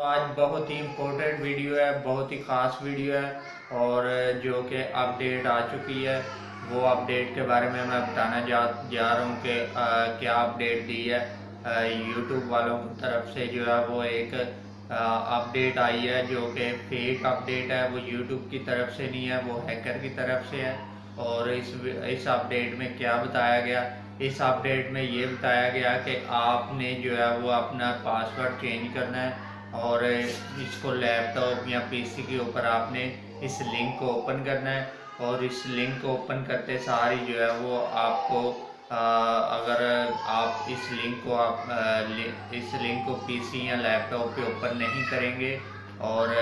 तो आज बहुत ही इम्पोर्टेंट वीडियो है, बहुत ही ख़ास वीडियो है और जो कि अपडेट आ चुकी है। वो अपडेट के बारे में मैं बताना जा रहा हूँ कि क्या अपडेट दी है। यूट्यूब वालों की तरफ से जो है वो एक अपडेट आई है जो कि फेक अपडेट है। वो यूट्यूब की तरफ से नहीं है, वो हैकर की तरफ से है। और इस अपडेट में क्या बताया गया, इस अपडेट में ये बताया गया कि आपने जो है वो अपना पासवर्ड चेंज करना है और इसको लैपटॉप या पीसी के ऊपर आपने इस लिंक को ओपन करना है। और इस लिंक को ओपन करते सारी जो है वो आपको अगर आप इस लिंक को पीसी या लैपटॉप पे ओपन नहीं करेंगे और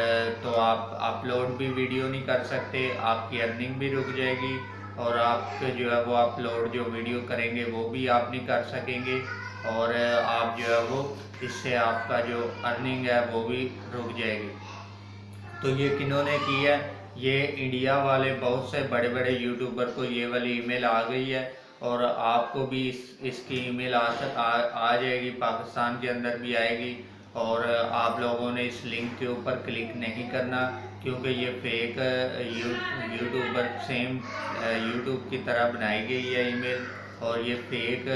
तो आप अपलोड भी वीडियो नहीं कर सकते, आपकी अर्निंग भी रुक जाएगी और आपके जो है वो अपलोड जो वीडियो करेंगे वो भी आप नहीं कर सकेंगे और आप जो है वो इससे आपका जो अर्निंग है वो भी रुक जाएगी। तो ये किन्होंने की है, ये इंडिया वाले बहुत से बड़े बड़े यूट्यूबर को ये वाली ईमेल आ गई है और आपको भी इसकी ईमेल आ जाएगी, पाकिस्तान के अंदर भी आएगी। और आप लोगों ने इस लिंक के ऊपर क्लिक नहीं करना क्योंकि ये फेक यूट्यूबर सेम यूट्यूब की तरह बनाई गई है ईमेल और ये फेक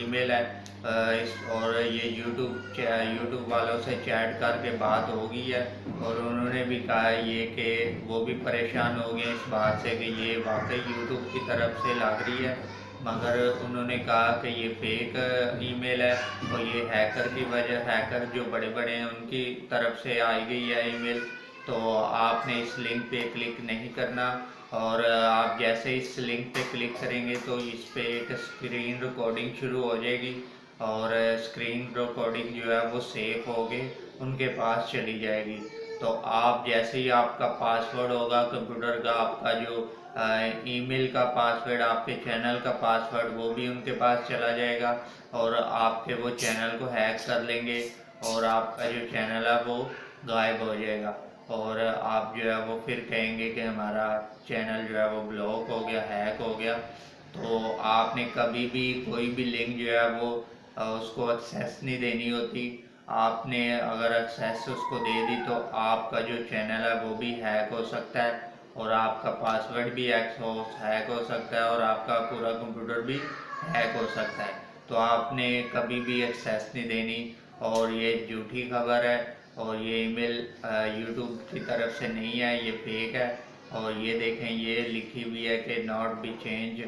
ईमेल है। और ये यूट्यूब वालों से चैट करके बात हो गई है और उन्होंने भी कहा ये कि वो भी परेशान हो गए इस बात से कि ये वाकई यूट्यूब की तरफ से लग रही है, मगर उन्होंने कहा कि ये फेक ईमेल है और ये हैकर जो बड़े बड़े हैं उनकी तरफ से आई गई है ईमेल। तो आपने इस लिंक पे क्लिक नहीं करना और आप जैसे इस लिंक पे क्लिक करेंगे तो इस पे एक स्क्रीन रिकॉर्डिंग शुरू हो जाएगी और स्क्रीन रिकॉर्डिंग जो है वो सेव होके उनके पास चली जाएगी। तो आप जैसे ही आपका पासवर्ड होगा कंप्यूटर का, आपका जो ईमेल का पासवर्ड, आपके चैनल का पासवर्ड, वो भी उनके पास चला जाएगा और आपके वो चैनल को हैक कर लेंगे और आपका जो चैनल है वो गायब हो जाएगा और आप जो है वो फिर कहेंगे कि हमारा चैनल जो है वो ब्लॉक हो गया, हैक हो गया। तो आपने कभी भी कोई भी लिंक जो है वो उसको एक्सेस नहीं देनी होती। आपने अगर एक्सेस उसको दे दी तो आपका जो चैनल है वो भी हैक हो सकता है और आपका पासवर्ड भी हैक हो सकता है और आपका पूरा कंप्यूटर भी हैक हो सकता है। तो आपने कभी भी एक्सेस नहीं देनी और ये झूठी खबर है और ये ईमेल यूट्यूब की तरफ से नहीं है, ये फेक है। और ये देखें, ये लिखी हुई है कि not be change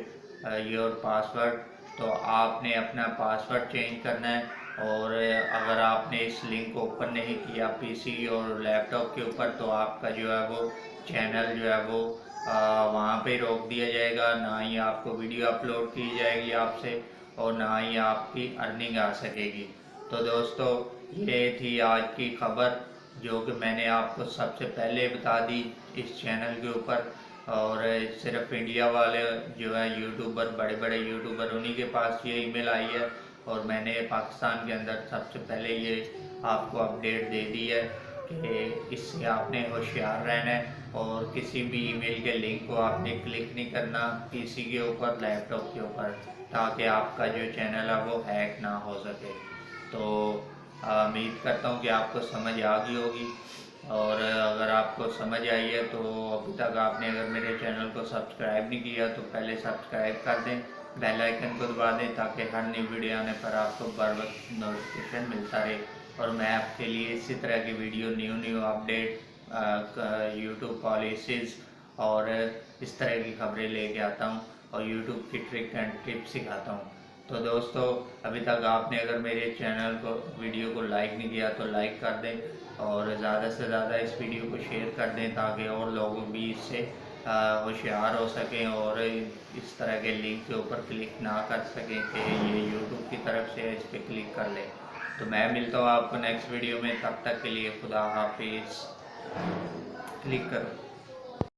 your password. तो आपने अपना पासवर्ड चेंज करना है और अगर आपने इस लिंक को ओपन नहीं किया पीसी और लैपटॉप के ऊपर तो आपका जो है वो चैनल जो है वो वहाँ पे रोक दिया जाएगा, ना ही आपको वीडियो अपलोड की जाएगी आपसे और ना ही आपकी अर्निंग आ सकेगी। तो दोस्तों, ये थी आज की खबर जो कि मैंने आपको सबसे पहले बता दी इस चैनल के ऊपर। और सिर्फ इंडिया वाले जो है यूट्यूबर, बड़े बड़े यूट्यूबर, उन्हीं के पास ये ईमेल आई है और मैंने पाकिस्तान के अंदर सबसे पहले ये आपको अपडेट दे दी है कि इससे आपने होशियार रहना है और किसी भी ईमेल के लिंक को आपने क्लिक नहीं करना पीसी के ऊपर, लैपटॉप के ऊपर, ताकि आपका जो चैनल है वो हैक ना हो सके। तो उम्मीद करता हूँ कि आपको समझ आ गई होगी और अगर आपको समझ आई है तो अभी तक आपने अगर मेरे चैनल को सब्सक्राइब नहीं किया तो पहले सब्सक्राइब कर दें, बेल आइकन को दबा दें ताकि हर नई वीडियो आने पर आपको बर वक्त नोटिफिकेशन मिलता रहे और मैं आपके लिए इसी तरह की video new update, YouTube policies और इस तरह की खबरें लेके आता हूँ और यूट्यूब की ट्रिक एंड टिप्स सिखाता हूँ। तो दोस्तों, अभी तक आपने अगर मेरे चैनल को, वीडियो को लाइक नहीं किया तो लाइक कर दें और ज़्यादा से ज़्यादा इस वीडियो को शेयर कर दें ताकि और लोग भी इससे होशियार हो सकें और इस तरह के लिंक के ऊपर क्लिक ना कर सकें कि ये यूट्यूब की तरफ से इस पर क्लिक कर लें। तो मैं मिलता हूँ आपको नेक्स्ट वीडियो में, तब तक के लिए खुदा हाफिज़। क्लिक करो।